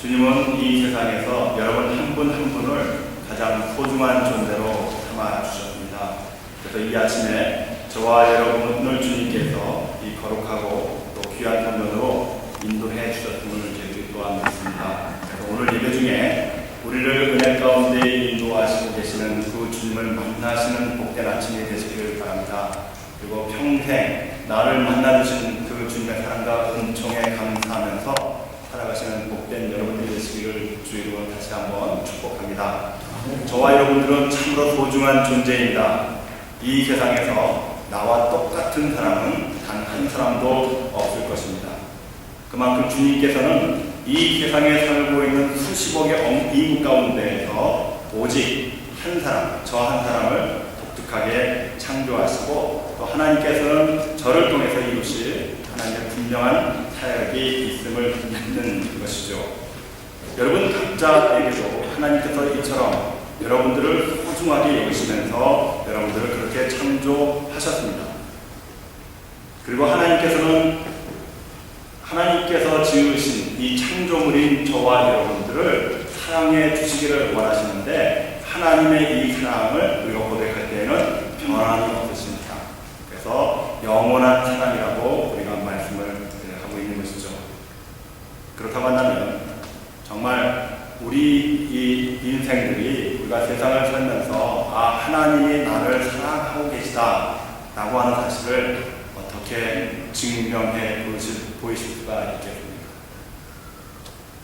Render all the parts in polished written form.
주님은 이 세상에서 여러분 한 분 한 분을 가장 소중한 존재로 삼아 주셨습니다. 그래서 이 아침에 저와 여러분을 주님께서 이 거룩하고 또 귀한 성전으로 인도해 주셨음을 저희 또한 믿습니다. 그래서 오늘 예배 중에 우리를 은혜 가운데 인도하시고 계시는 그 주님을 만나시는 복된 아침이 되시기를 바랍니다. 그리고 평생 나를 만나주신 그 주님의 사랑과 은총에 감사하면서 살아가시는 복된 여러분들이 되시기를 주의로 다시 한번 축복합니다. 저와 여러분들은 참으로 소중한 존재입니다. 이 세상에서 나와 똑같은 사람은 단 한 사람도 없을 것입니다. 그만큼 주님께서는 이 세상에 살고 있는 수십억의 인구 가운데에서 오직 한 사람, 저 한 사람을 독특하게 창조하시고 또 하나님께서는 저를 통해서 이루실 하나님의 분명한 사역이 있음을 믿는 것이죠. 여러분 각자에게도 하나님께서 이처럼 여러분들을 소중하게 여기시면서 여러분들을 그렇게 창조하셨습니다. 그리고 하나님께서 지으신 이 창조물인 저와 여러분들을 사랑해 주시기를 원하시는데 하나님의 이 사랑을 우리가 고백할 때에는 변함이 없으십니다. 그래서 영원한 사랑이라고 우리가 말씀을 하고 있는 것이죠. 그렇다고 한다면 정말 우리 이 인생들이 우리가 세상을 살면서 하나님이 나를 사랑하고 계시다 라고 하는 사실을 어떻게 증명해 보이실 수가 있겠습니까?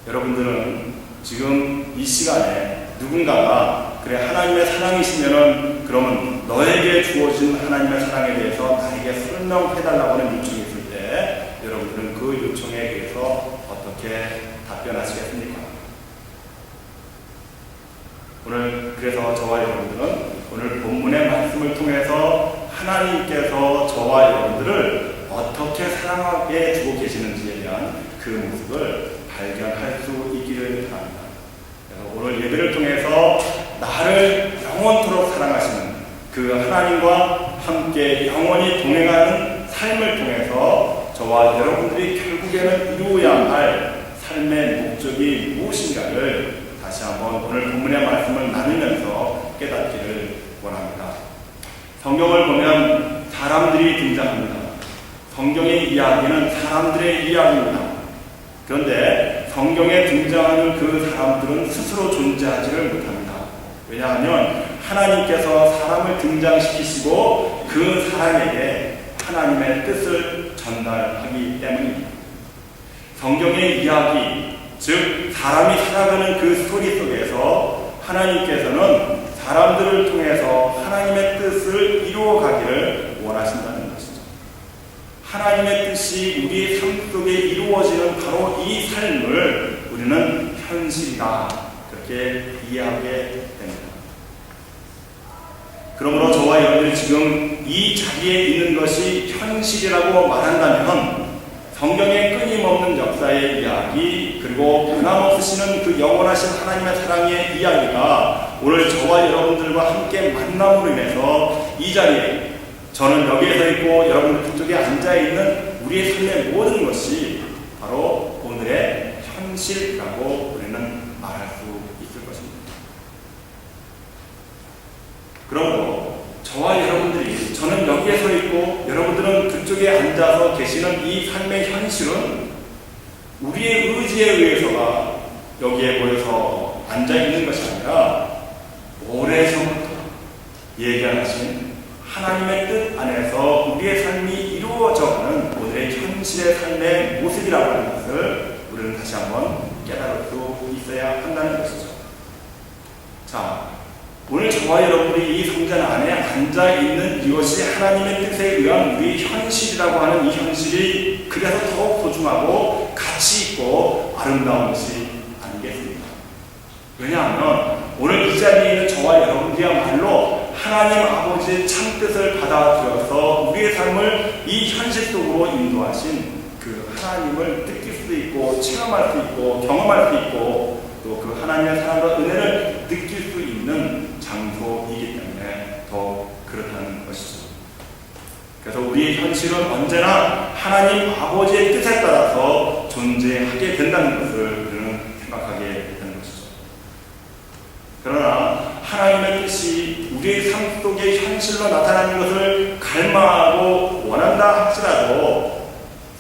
여러분들은 지금 이 시간에 누군가가 그래 하나님의 사랑이시면은 그러면 너에게 주어진 하나님의 사랑에 대해서 나에게 설명해달라고 하는 요청이 있을 때 여러분들은 그 요청에 대해서 어떻게 답변하시겠습니까? 오늘 그래서 저와 여러분들은 오늘 본문의 말씀을 통해서 하나님께서 저와 여러분들을 어떻게 사랑하게 주고 계시는지에 대한 그 모습을 발견할 수 있기를 바랍니다. 그래서 오늘 예배를 통해서 나를 영원토록 사랑하시는 그 하나님과 함께 영원히 동행하는 삶을 통해서 저와 여러분들이 결국에는 이루어야 할 삶의 목적이 무엇인가를 다시 한번 오늘 본문의 말씀을 나누면서 깨닫기를 원합니다. 성경을 보면 사람들이 등장합니다. 성경의 이야기는 사람들의 이야기입니다. 그런데 성경에 등장하는 그 사람들은 스스로 존재하지를 못합니다. 왜냐하면 하나님께서 사람을 등장시키시고 그 사람에게 하나님의 뜻을 전달하기 때문입니다. 성경의 이야기, 즉 사람이 살아가는 그 스토리 속에서 하나님께서는 사람들을 통해서 하나님의 뜻을 이루어가기를 원하신다는 것이죠. 하나님의 뜻이 우리의 삶 속에 이루어지는 바로 이 삶을 우리는 현실이다 그렇게 이해하게 됩니다. 그러므로 저와 여러분들이 지금 이 자리에 있는 것이 현실이라고 말한다면 성경의 끊임없는 역사의 이야기 그리고 변함없으시는 그 영원하신 하나님의 사랑의 이야기가 오늘 저와 여러분들과 함께 만남으로 인해서 이 자리에 저는 여기에 서 있고 여러분들 그쪽에 앉아있는 우리의 삶의 모든 것이 바로 오늘의 현실이라고 우리는 말할 수 있을 것입니다. 그러므로 저와 여러분들이 저는 여기에 서 있고 여러분들은 그쪽에 앉아서 계시는 이 삶의 현실은 우리의 의지에 의해서가 여기에 모여서 앉아있는 것이 아니라 오래전부터 예견하신 하나님의 뜻 안에서 우리의 삶이 이루어져가는 오늘의 현실의 삶의 모습이라고 하는 것을 우리는 다시 한번 깨달을 수 있어야 한다는 것이죠. 자, 오늘 저와 여러분들이 이 성전 안에 앉아있는 이것이 하나님의 뜻에 의한 우리 현실이라고 하는 이 현실이 그래서 더욱 소중하고 가치 있고 아름다운 것이 아니겠습니까? 왜냐하면 오늘 이 자리에 있는 저와 여러분들이야말로 하나님 아버지의 참뜻을 받아들여서 우리의 삶을 이 현실 속으로 인도하신 그 하나님을 느낄 수도 있고 체험할 수 있고 경험할 수 있고 또 그 하나님의 사랑과 은혜를 느낄 수 있는 장소이기 때문에 더 그렇다는 것이죠. 그래서 우리의 현실은 언제나 하나님 아버지의 뜻에 따라서 존재하게 된다는 것을 우리는 생각하기 하나님의 뜻이 우리의 삶 속에 현실로 나타나는 것을 갈망하고 원한다 할지라도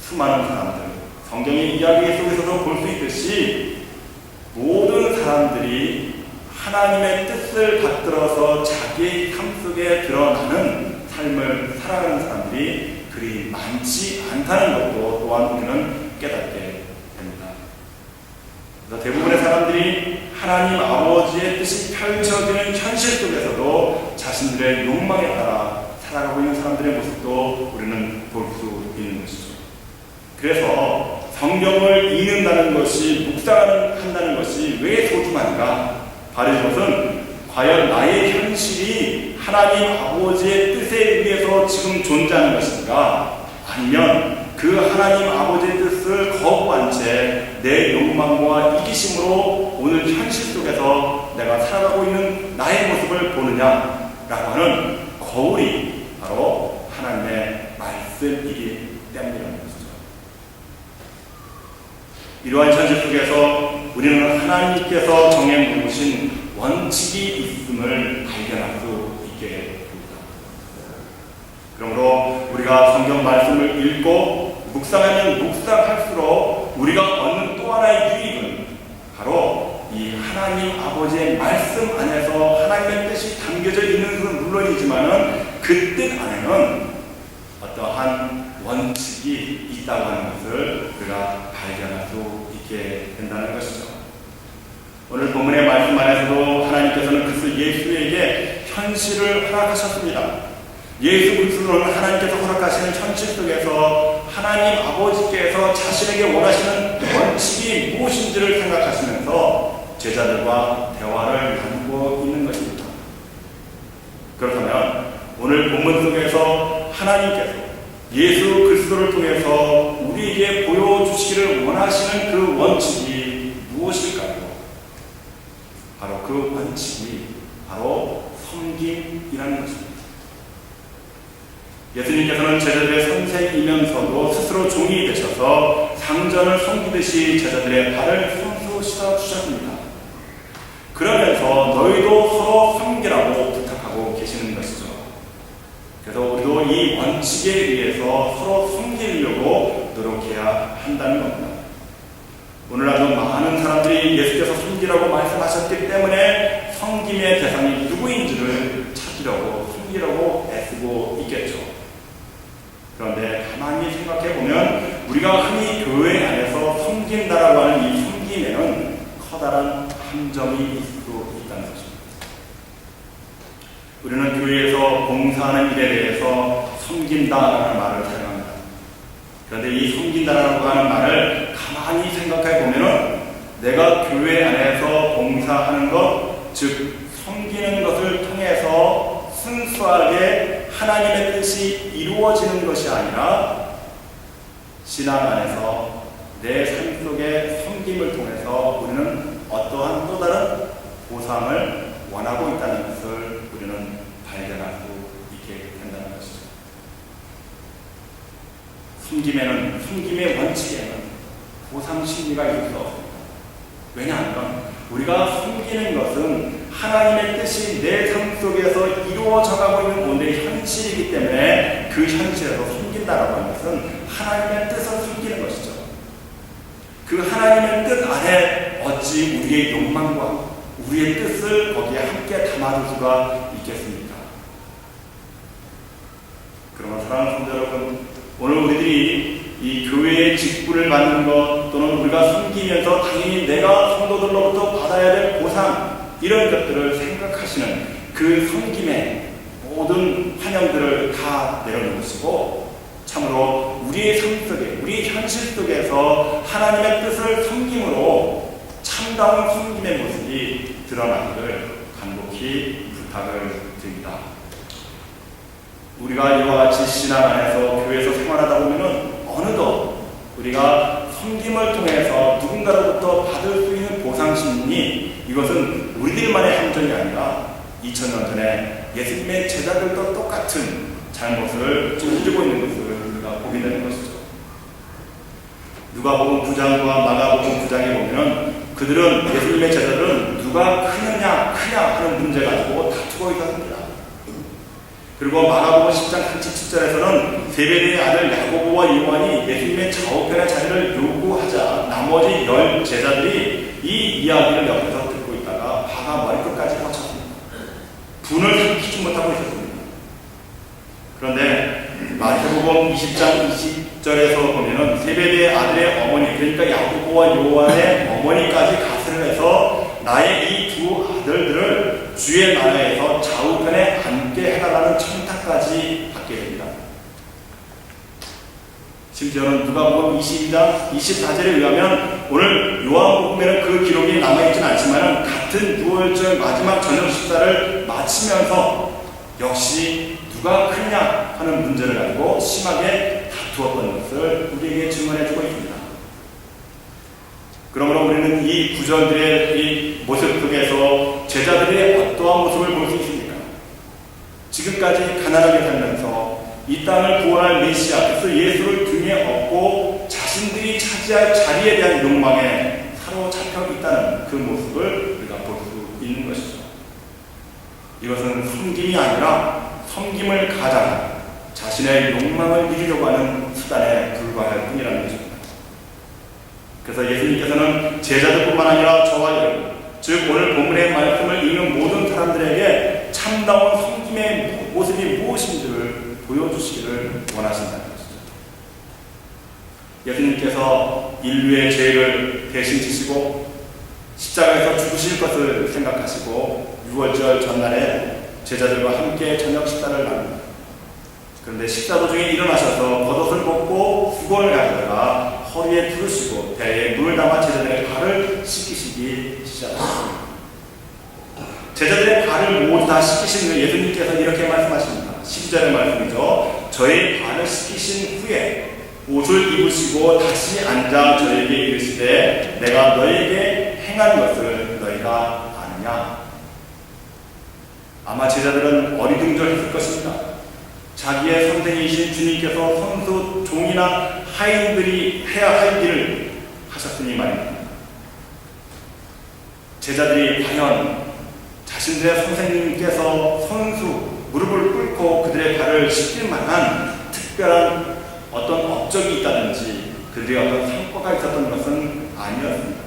수많은 사람들, 성경의 이야기 속에서도 볼 수 있듯이 모든 사람들이 하나님의 뜻을 받들어서 자기의 삶 속에 드러나는 삶을 살아가는 사람들이 그리 많지 않다는 것도 또한 우리는 깨닫게 됩니다. 그래서 대부분의 사람들이 하나님 아버지의 뜻이 펼쳐지는 현실 속에서도 자신들의 욕망에 따라 살아가고 있는 사람들의 모습도 우리는 볼 수 있는 것이죠. 그래서 성경을 읽는다는 것이, 묵상한다는 것이 왜 소중한가? 바로 이것은 과연 나의 현실이 하나님 아버지의 뜻에 의해서 지금 존재하는 것인가? 아니면 그 하나님 아버지의 뜻을 거부한 채 내 욕망과 이기심으로 오늘 현실 속에서 내가 살아가고 있는 나의 모습을 보느냐라고 하는 거울이 바로 하나님의 말씀이기 때문이라는 것이죠. 이러한 현실 속에서 우리는 하나님께서 정해놓으신 원칙이 있음을 발견할 수 있게 됩니다. 그러므로 우리가 성경 말씀을 읽고 묵상하면 묵상할수록 우리가 얻는 또 하나의 유익은 바로 이 하나님 아버지의 말씀 안에서 하나님의 뜻이 담겨져 있는 것은 물론이지만은 그 뜻 안에는 어떠한 원칙이 있다고 하는 것을 우리가 발견할 수 있게 된다는 것이죠. 오늘 본문의 말씀 안에서도 하나님께서는 그리스도 예수에게 현실을 허락하셨습니다. 예수 그리스도는 하나님께서 허락하시는 현실 속에서 하나님 아버지께서 자신에게 원하시는 원칙이 무엇인지를 생각하시면서 제자들과 대화를 나누고 있는 것입니다. 그렇다면 오늘 본문 속에서 하나님께서 예수 그리스도를 통해서 우리에게 보여주시기를 원하시는 그 원칙이 무엇일까요? 바로 그 원칙이 바로 섬김이라는 것입니다. 예수님께서는 제자들의 선생이면서도 스스로 종이 되셔서 상전을 섬기듯이 제자들의 발을 손수 씻어주셨습니다. 그러면서 너희도 서로 섬기라고 부탁하고 계시는 것이죠. 그래서 우리도 이 원칙에 의해서 서로 섬기려고 노력해야 한다는 겁니다. 오늘날도 많은 사람들이 예수께서 섬기라고 말씀하셨기 때문에 섬김의 대상이 누구인지를 찾으려고 섬기려고 애쓰고 있겠죠. 그런데 가만히 생각해보면 우리가 흔히 교회 안에서 섬긴다라고 하는 이 섬김에는 커다란 함정이 있을 수 있다는 것입니다. 우리는 교회에서 봉사하는 일에 대해서 섬긴다라는 말을 사용합니다. 그런데 이 섬긴다라고 하는 말을 가만히 생각해보면 내가 교회 안에서 봉사하는 것, 즉 섬기는 것을 통해서 순수하게 하나님의 뜻이 이루어지는 것이 아니라 신앙 안에서 내 삶 속의 섬김을 통해서 우리는 어떠한 또 다른 보상을 원하고 있다는 것을 우리는 발견할 수 있게 된다는 것이죠. 섬김의 원칙에는 보상 심리가 있을 수 없습니다. 왜냐하면 우리가 섬기는 것은 하나님의 뜻이 내 삶 속에서 이루어져가고 있는 오늘의 현실이기 때문에 그 현실에서 섬긴다라고 하는 것은 하나님의 뜻을 섬기는 것이죠. 그 하나님의 뜻 안에 어찌 우리의 욕망과 우리의 뜻을 거기에 함께 담아둘 수가 있겠습니까? 그러나 사랑하는 성도 여러분, 오늘 우리들이 이 교회의 직분을 받는 것 또는 우리가 섬기면서 당연히 내가 성도들로부터 받아야 될 보상 이런 것들을 생각하시는 그 섬김의 모든 환영들을 다 내려놓으시고 참으로 우리의 삶 속에 우리의 현실 속에서 하나님의 뜻을 섬김으로 참다운 섬김의 모습이 드러나기를 간곡히 부탁을 드립니다. 우리가 이와 같이 신앙 안에서 교회에서 생활하다 보면은 어느덧 우리가 섬김을 통해서 누군가로부터 받을 수 있는 보상심리, 이것은 우리들만의 함정이 아니라 2000년 전에 예수님의 제자들도 똑같은 잘못을 저지르고 있는 것을 우리가 보게 되는 것이죠. 누가복음 9장과 마가복음 9장에 보면 그들은 예수님의 제자들은 누가 크냐 하는 문제 가지고 다투고 있었습니다. 그리고 마가복음 10장 37절에서는 세베대의 아들 야고보와 요한이 예수님의 좌우편의 자리를 요구하자 나머지 10 제자들이 이 이야기를 옆에서 듣고 있다가 화가 머리끝까지 뻗쳤습니다. 분을 삼키지 못하고 있었습니다. 그런데 마태복음 20장 20절에서 보면은 세베대의 아들의 어머니, 그러니까 야고보와 요한의 어머니까지 가스를 해서 나의 이 두 아들들을 주의 나라에서 좌우편에 앉게 해달라는 청탁까지 받게 됩니다. 심지어는 누가복음 22장 24절에 의하면 오늘 요한복음에는 그 기록이 남아있지는 않지만 같은 6월절 마지막 저녁 식사를 마치면서 역시 누가 크냐 하는 문제를 가지고 심하게 다투었던 것을 우리에게 증언해주고 있습니다. 그러므로 우리는 이 구절들의 이 모습 속에서 제자들의 어떠한 모습을 볼 수 있습니까? 지금까지 가난하게 살면서 이 땅을 구원할 메시아 그래서 예수를 등에 업고 자신들이 차지할 자리에 대한 욕망에 사로잡혀 있다는 그 모습을 우리가 볼 수 있는 것이죠. 이것은 섬김이 아니라 섬김을 가장한 자신의 욕망을 이루려고 하는 수단에 불과할 뿐이라는 것입니다. 그래서 예수님께서는 제자들뿐만 아니라 저와 여러분, 즉 오늘 본문의 말씀을 읽는 모든 사람들에게 참다운 섬김의 모습이 무엇인지를 보여주시기를 원하신다는 것이죠. 예수님께서 인류의 죄를 대신 지시고 십자가에서 죽으실 것을 생각하시고 6월절 전날에 제자들과 함께 저녁 식사를 나눕니다. 그런데 식사 도중에 일어나셔서 겉옷을 벗고 수건을 가져다가 허리에 두르시고 배에 물을 담아 제자들의 발을 씻기시기 시작하십니다. 제자들의 발을 모두 다 씻기신 후 예수님께서 이렇게 말씀하십니다. 12절의 말씀이죠. 저의 발을 씻기신 후에 옷을 입으시고 다시 앉아 저에게 이르시되 내가 너에게 행한 것을 너희가 아느냐. 아마 제자들은 어리둥절했을 것입니다. 자기의 선생이신 주님께서 선수, 종이나 하인들이 해야 할 일을 하셨으니 말입니다. 제자들이 과연 자신들의 선생님께서 선수, 무릎을 꿇고 그들의 발을 씻길 만한 특별한 어떤 업적이 있다든지 그들의 어떤 성과가 있었던 것은 아니었습니다.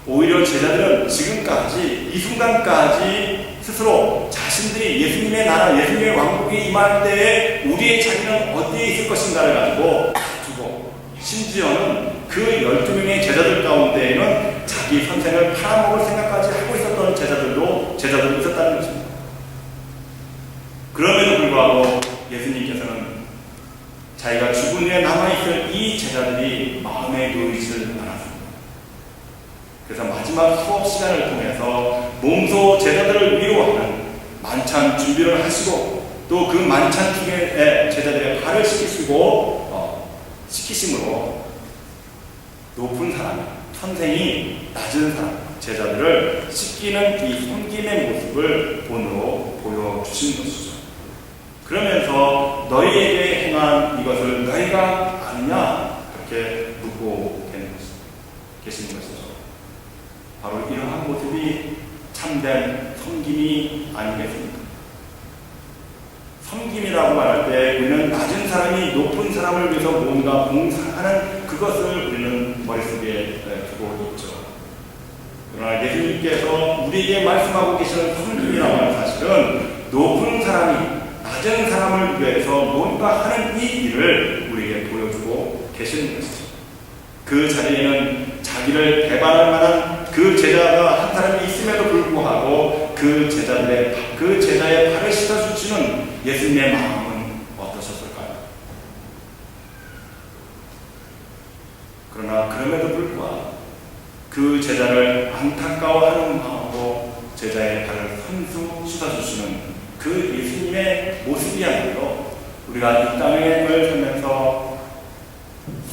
오히려 제자들은 지금까지 이 순간까지 스스로 자신들이 예수님의 나라, 예수님의 왕국이 임할 때에 우리의 자리는 어디에 있을 것인가를 가지고 두고 심지어는 그 12명의 제자들 가운데에는 자기 선생을 팔아먹을 생각까지 하고 있었던 제자들도 있었다는 것입니다. 그럼에도 불구하고 예수님께서는 자기가 죽은 후에 남아있을 이 제자들이 마음에 놓이지를 않았습니다. 그래서 마지막 수업 시간을 통해서 몸소 제자들을 위로하는 만찬 준비를 하시고 또 그 만찬 중에 제자들의 발을 씻기심으로 높은 사람, 선생이 낮은 사람, 제자들을 씻기는 이 섬김의 모습을 본으로 보여주신 것이죠. 그러면서 너희에게 행한 이것을 너희가 아느냐 그렇게 묻고 계시는 것이죠. 바로 이러한 모습이 참된 섬김이 아니겠습니까? 섬김이라고 말할 때 우리는 낮은 사람이 높은 사람을 위해서 뭔가 봉사하는 그것을 우리는 머릿속에 두고 있죠. 그러나 예수님께서 우리에게 말씀하고 계시는 섬김이라고 하는 사실은 높은 사람이 낮은 사람을 위해서 뭔가 하는 이 일을 우리에게 보여주고 계시는 것이죠. 그 자리에는 자기를 배반할 만한 그 제자가 한 사람이 있음에도 불구하고 그 제자의 발을 씻어주시는 예수님의 마음은 어떠셨을까요? 그러나 그럼에도 불구하고 그 제자를 안타까워하는 마음으로 제자의 발을 손수 씻어주시는 그 예수님의 모습이야말로 우리가 이 땅을 살면서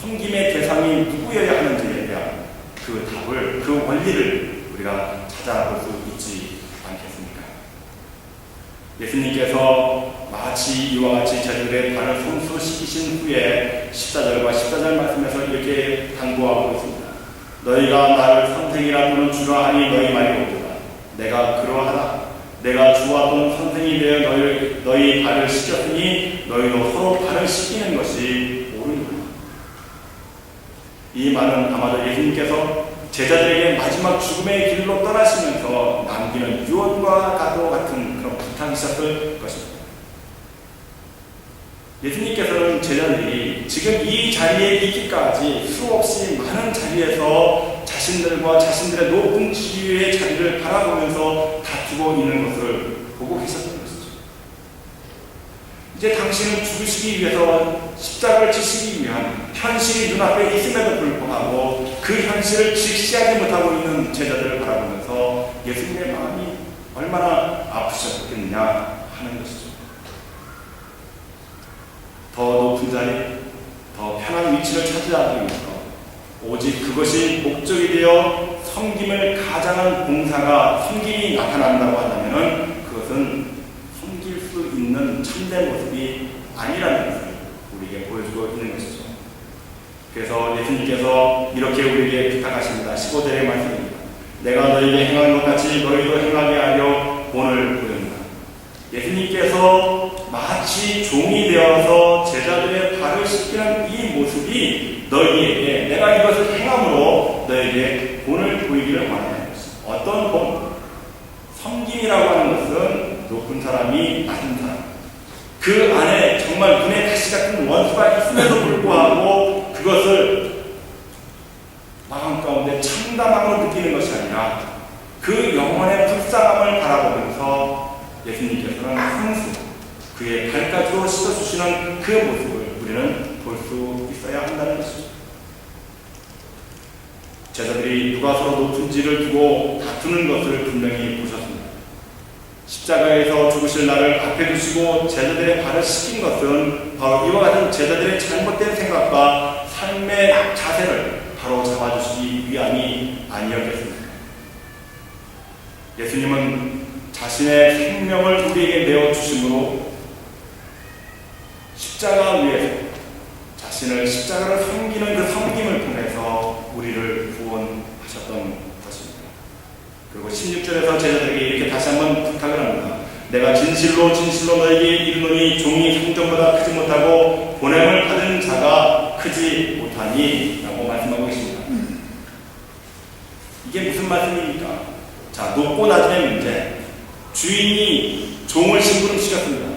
섬김의 대상이 누구여야 하는지에 대한 그 답을, 그 원리를 우리가 찾아볼 수 있지 않겠습니까? 예수님께서 마치 이와 같이 제자들의 발을 손수 씻기신 후에 14절과 14절 말씀에서 이렇게 당부하고 있습니다. 너희가 나를 선생이라 또는 주라 하니 너희 말이 옳도다. 내가 그러하다. 내가 주와 또는 선생이 되어 너희 발을 씻겼으니 너희도 서로 발을 씻기는 것이 옳으니라. 이 말은 아마도 예수님께서 제자들에게 마지막 죽음의 길로 떠나시면서 남기는 유언과 같은 그런 부탁이셨을 것입니다. 예수님께서는 제자들이 지금 이 자리에 있기까지 수없이 많은 자리에서 자신들과 자신들의 높은 지위의 자리를 바라보면서 다투고 있는 것을 보고 계셨던 것이죠. 이제 당신은 죽으시기 위해서 십자가를 지시기 위한 현실이 눈앞에 있음에도 불구하고 그 현실을 직시하지 못하고 있는 제자들을 바라보면서 예수님의 마음이 얼마나 아프셨겠느냐 하는 것이죠. 더 높은 자리, 더 편한 위치를 차지하기 위해서 오직 그것이 목적이 되어 섬김을 가장한 봉사가 섬김이 나타난다고 한다면 그것은 섬길 수 있는 참된 모습이 아니라는 것을 우리에게 보여주고 있는 것이죠. 그래서 예수님께서 이렇게 우리에게 부탁하십니다. 15절의 말씀입니다. 내가 너희에게 행한 것 같이 너희도 행하게 하려 본을 보였다. 예수님께서 마치 종이 되어서 제자들의 발을 씻기는 이 모습이 너희에게 내가 이것을 행함으로 너희에게 본을 보이기를 원하는 것입니다. 어떤 본? 섬김이라고 하는 것은 높은 사람이 낮은 사람, 그 안에 정말 눈에 가시 같은 원수가 있음에도 불구하고 그것을 마음 가운데 참담함으로 느끼는 것이 아니라 그 영혼의 불쌍함을 바라보면서 예수님께서는 항상 그의 발까지로 씻어주시는 그 모습을 우리는 볼 수 있어야 한다는 것이죠. 제자들이 누가 서로 높은지를 두고 다투는 것을 분명히 보셨습니다. 십자가에서 죽으실 날을 앞에 두시고 제자들의 발을 씻긴 것은 바로 이와 같은 제자들의 잘못된 생각과 삶의 자세를 바로 잡아주시기 위함이 아니었겠습니까? 예수님은 자신의 생명을 우리에게 내어주심으로 십자가 위에서 자신을 십자가를 섬기는 그 섬김을 통해서 우리를 구원하셨던 것입니다. 그리고 16절에서 제자들에게 이렇게 다시 한번 부탁을 합니다. 내가 진실로 너에게 이르노니 종이 성전보다 크지 못하고 보냄을 받은 자가 크지 못하니 라고 말씀하고 계십니다. 이게 무슨 말씀입니까? 자, 높고 낮음의 문제. 주인이 종을 심부름시켰습니다.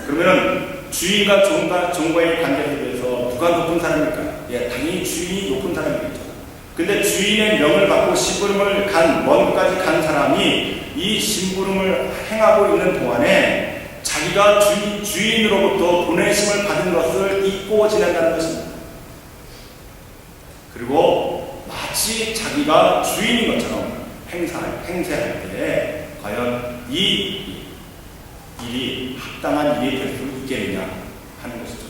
그러면 주인과 종과의 관계 속에서 누가 높은 사람입니까? 예, 당연히 주인이 높은 사람이겠죠. 근데 주인의 명을 받고 심부름을 먼 곳까지 간 사람이 이 심부름을 행하고 있는 동안에 자기가 주인으로부터 보내심을 받은 것을 잊고 지낸다는 것입니다. 그리고 마치 자기가 주인인 것처럼 행세할 때 과연 이 일이 합당한 일이 될 수 있겠느냐 하는 것이죠.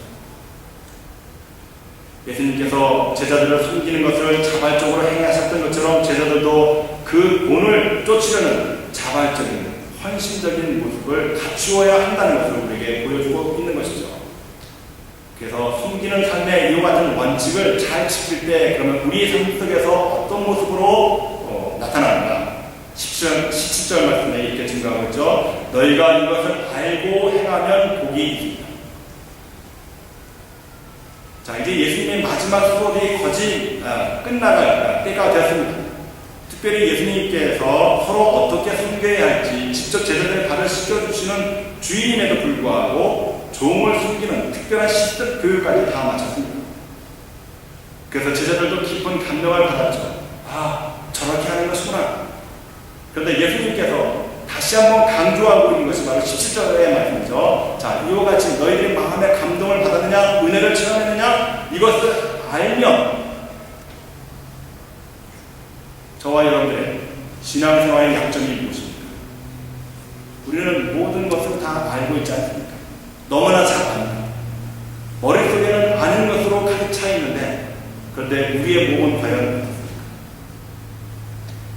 예수님께서 제자들을 섬기는 것을 자발적으로 행하셨던 것처럼 제자들도 그 본을 쫓으려는 자발적인 헌신적인 모습을 갖추어야 한다는 것을 우리에게 보여주고 있는 것이죠. 그래서 섬기는 삶의 이와 같은 원칙을 잘 지킬 때 그러면 우리의 삶 속에서 어떤 모습으로 나타나는가? 17절 말씀에 이렇게 증거하고 있죠. 너희가 이것을 알고 행하면 복이 있습니다. 자, 이제 예수님의 마지막 수업이 거의 끝나갈 때가 되었습니다. 특별히 예수님께서 서로 어떻게 섬겨야 할지 직접 제자들의 발을 씻겨주시는 주인임에도 불구하고 종을 섬기는 특별한 시스템 교육까지 다 마쳤습니다. 그래서 제자들도 깊은 감명을 받았죠. 아, 저렇게 하는 것이구나. 그런데 예수님께서 다시 한번 강조하고 있는 것이 바로 17절의 말씀이죠. 자, 이와 같이 너희들이 마음의 감동을 받았느냐, 은혜를 체험했느냐, 이것을 알면 저와 여러분들의 신앙생활의 약점이 무엇입니까? 우리는 모든 것을 다 알고 있지 않습니까? 너무나 잘 압니다. 머릿속에는 아는 것으로 가득 차 있는데 그런데 우리의 몸은 과연 어떻습니까?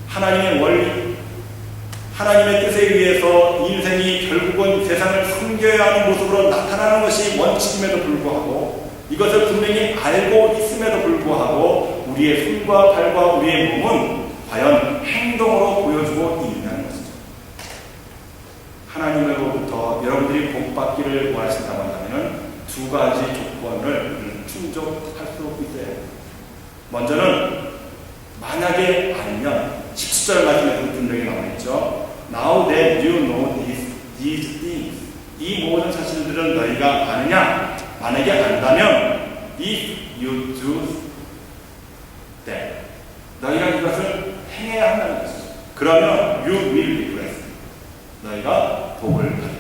하나님의 원리, 하나님의 뜻에 의해서 인생이 결국은 세상을 섬겨야 하는 모습으로 나타나는 것이 원칙임에도 불구하고 이것을 분명히 알고 있음에도 불구하고 우리의 손과 발과 우리의 몸은 과연 행동으로 보여주고 있느냐는 것이죠. 하나님으로부터 여러분들이 복받기를 원하신다고 한다면 두 가지 조건을 충족할 수 있어야 해요. 먼저는 만약에 아니면 17절 말씀에서 분명히 나와 있죠. Now that you know these things, 이 모든 사실들은 너희가 아느냐? 만약에 안다면 if you do that, 너희가 이것을 행해야 한다는 것이죠. 그러면 you will be blessed, 너희가 복을 받으리라.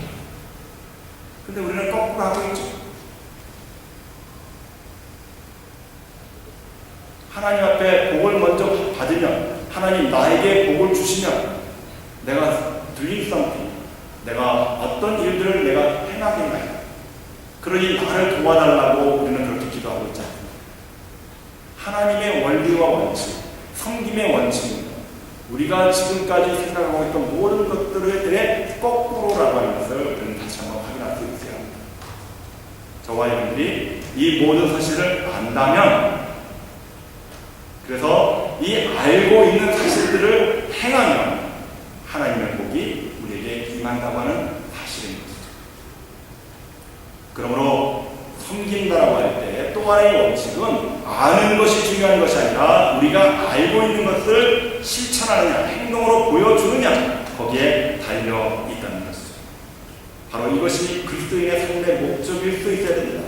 근데 우리는 거꾸로 하고 있죠. 하나님 앞에 복을 먼저 받으면, 하나님 나에게 복을 주시면 내가 doing something, 내가 어떤 일들을 내가 행하겠나요? 그러니 나를 도와달라고 우리는 그렇게 기도하고 있지 않습니까? 하나님의 원리와 원칙, 섬김의 원칙은 우리가 지금까지 생각하고 있던 모든 것들에 대해 거꾸로라고 하는 것을 우리는 다시 한번 확인할 수 있어야 합니다. 저와 여러분들이 이 모든 사실을 안다면, 그래서 이 알고 있는 사실들을 행하면 하나님의 복이 우리에게 임한다고 하는 사실인 것이죠. 그러므로 섬긴다라고 할 때 또 하나의 원칙은 아는 것이 중요한 것이 아니라 우리가 알고 있는 것을 실천하느냐, 행동으로 보여주느냐, 거기에 달려 있다는 것이죠. 바로 이것이 그리스도인의 삶의 목적일 수 있어야 됩니다.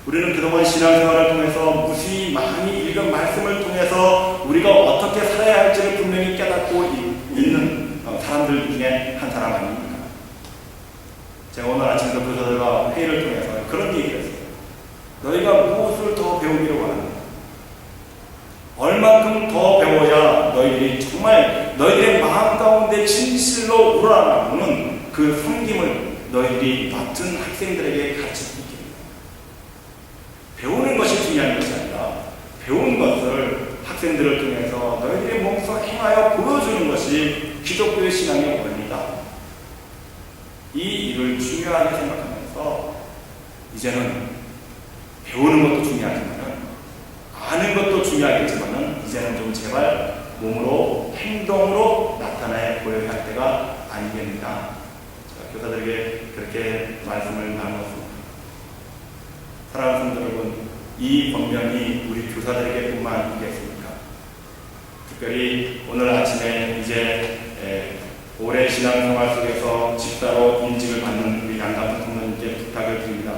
우리는 그동안 신앙생활을 통해서 무수히 많이 읽은 말씀을 통해서 우리가 어떻게 살아야 할지를 분명히 깨닫고 있는 사람들 중에 한 사람 아닙니까? 제가 오늘 아침에도 교사들과 회의를 통해서 그런 얘기를 했어요. 너희가 무엇을 더 배우기를 원하는가? 얼만큼 더 배워야 너희들이 정말 너희들의 마음 가운데 진실로 우러나오는 그 섬김을 너희들이 맡은 학생들에게 가르칠 수 있겠는가? 배우는 것이 중요한 것이 아니라 배운 것을 학생들을 통해서 너희들의 몸소 행하여 보여주는 것이 기독교의 신앙의 원리다. 이 일을 중요하게 생각하면서 이제는 배우는 것도 중요하지만 아는 것도 중요하겠지만 이제는 좀 제발 몸으로 행동으로 나타내 보여야 할 때가 아니겠는가. 교사들에게 그렇게 말씀을 나누었습니다. 사랑하는 성도 여러분, 이 권면이 우리 교사들에게 뿐만 아니겠습니까? 특별히 오늘 아침에 이제 올해 신앙생활 속에서 집사로 임직을 받는 우리 양감수 성도님께 부탁을 드립니다.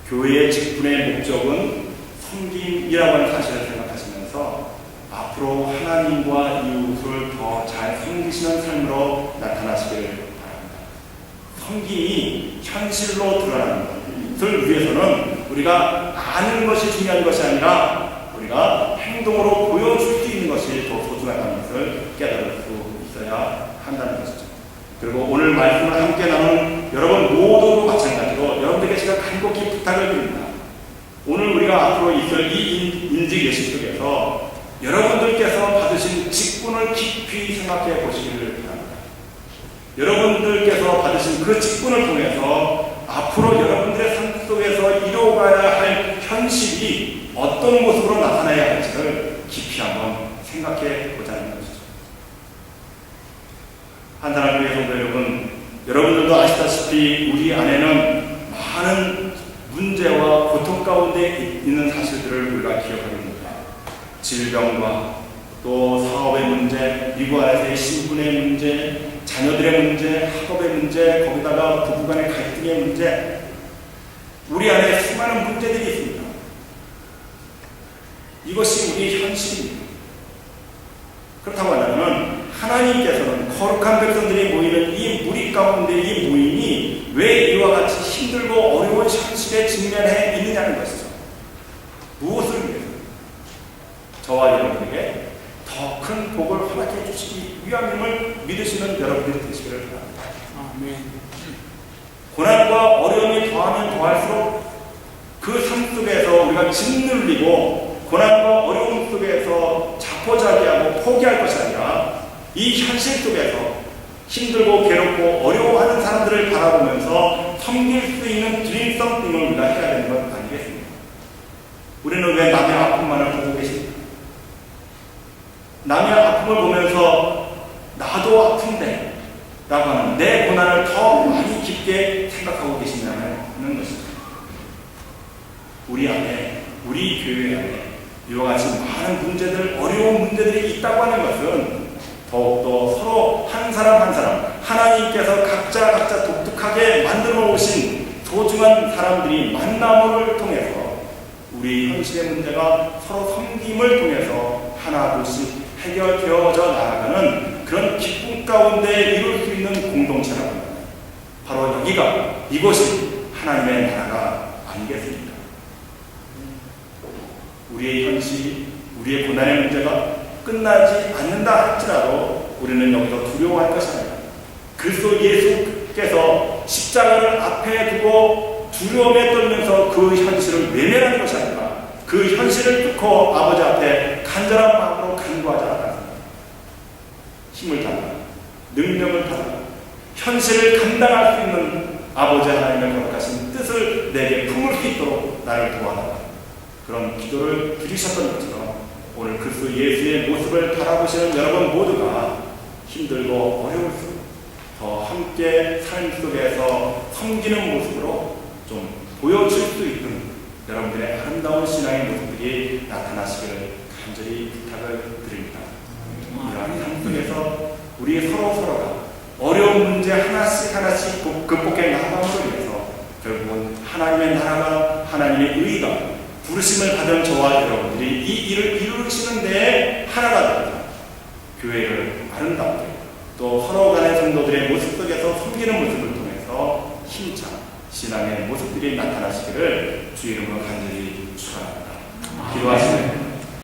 교회의 직분의 목적은 섬김이라고 하는 사실을 생각하시면서 앞으로 하나님과 이웃을 더 잘 섬기시는 삶으로 나타나시기를 바랍니다. 섬김이 현실로 드러나는 것을 위해서는 우리가 아는 것이 중요한 것이 아니라 우리가 행동으로 보여줄 수 있는 것이 더 소중하다는 것을 깨달을 수 있어야 한다는 것이죠. 그리고 오늘 말씀을 함께 나눈 여러분 모두도 마찬가지로 여러분들에게 제가 간곡히 부탁을 드립니다. 오늘 우리가 앞으로 있을 이 인직 예식 속에서 여러분들께서 받으신 직분을 깊이 생각해 보시기를 바랍니다. 여러분들께서 받으신 그 직분을 통해서 앞으로 여러분들의 삶 속에서 이루어가야 할 현실이 어떤 모습으로 나타나야 할지를 깊이 한번 생각해 보자는 것이죠. 한사람교회 성도 여러분, 여러분들도 아시다시피 우리 안에는 많은 문제와 고통 가운데 있는 사실들을 우리가 기억하게 됩니다. 질병과 또 사업의 문제, 미국 안에서의 신분의 문제, 자녀들의 문제, 학업의 문제, 거기다가 부부 간의 갈등의 문제, 우리 안에 수많은 문제들이 있습니다. 이것이 우리의 현실입니다. 그렇다고 하면 하나님께서는 거룩한 백성들이 모이는 이 무리 가운데 이 모임이 왜 이와 같이 힘들고 어려운 현실에 직면해 있느냐는 것이죠. 무엇을 위해서? 저와 여러분에게 더 큰 복을 허락해 주시기 위함임을 믿으시는 여러분들이 되시기를 바랍니다. 아멘. 고난과 어려움이 더하면 더할수록 그 삶 속에서 우리가 짓눌리고 고난과 어려움 속에서 자포자기하고 포기할 것이 아니라 이 현실 속에서 힘들고 괴롭고 어려워하는 사람들을 바라보면서 섬길 수 있는 드림 썸띵을 우리가 해야 되는 것 아니겠습니까? 우리는 왜 남의 아픔만을 보고 계십니까? 나는 내 고난을 더 많이 깊게 생각하고 계시냐는 것입니다. 우리 안에, 우리 교회 안에 이와 같이 많은 문제들, 어려운 문제들이 있다고 하는 것은 더욱더 서로 한 사람 한 사람 하나님께서 각자 독특하게 만들어 오신 소중한 사람들이 만남을 통해서 우리 현실의 문제가 서로 섬김을 통해서 하나둘씩 해결되어져 나아가는 그런 기쁨 가운데 이룰 수 있는 공동체라고 합니다. 바로 여기가, 이곳이 하나님의 나라가 아니겠습니까? 우리의 현실, 우리의 고난의 문제가 끝나지 않는다 할지라도 우리는 여기서 두려워할 것이 아니라 그리스도 예수께서 십자가를 앞에 두고 두려움에 떨면서 그 현실을 외면하는 것이 아니라 그 현실을 뚫고 아버지 앞에 간절한 마음으로 간구하지 않았습니다. 힘을 달라, 능력을 달라, 현실을 감당할 수 있는 아버지 하나님의 거룩하신 뜻을 내게 품을 수 있도록 나를 도와달라. 그런 기도를 드리셨던 것처럼 오늘 그리스도 예수의 모습을 바라보시는 여러분 모두가 힘들고 어려울수록 더 함께 삶 속에서 섬기는 모습으로 좀 보여줄 수 있는 여러분들의 아름다운 신앙의 모습들이 나타나시기를 간절히 부탁을 드립니다. 이러한 삶 속에서 우리 서로가 어려운 문제 하나씩 극복해 나감으로 인해서 결국은 하나님의 나라가, 하나님의 의가 부르심을 받은 저와 여러분들이 이 일을 이루시는 데에 하나가 됩니다. 교회를 아름답게 또 서로 간의 성도들의 모습 속에서 섬기는 모습을 통해서 힘찬 신앙의 모습들이 나타나시기를 주 이름으로 간절히 축원합니다. 기도하시겠습니다.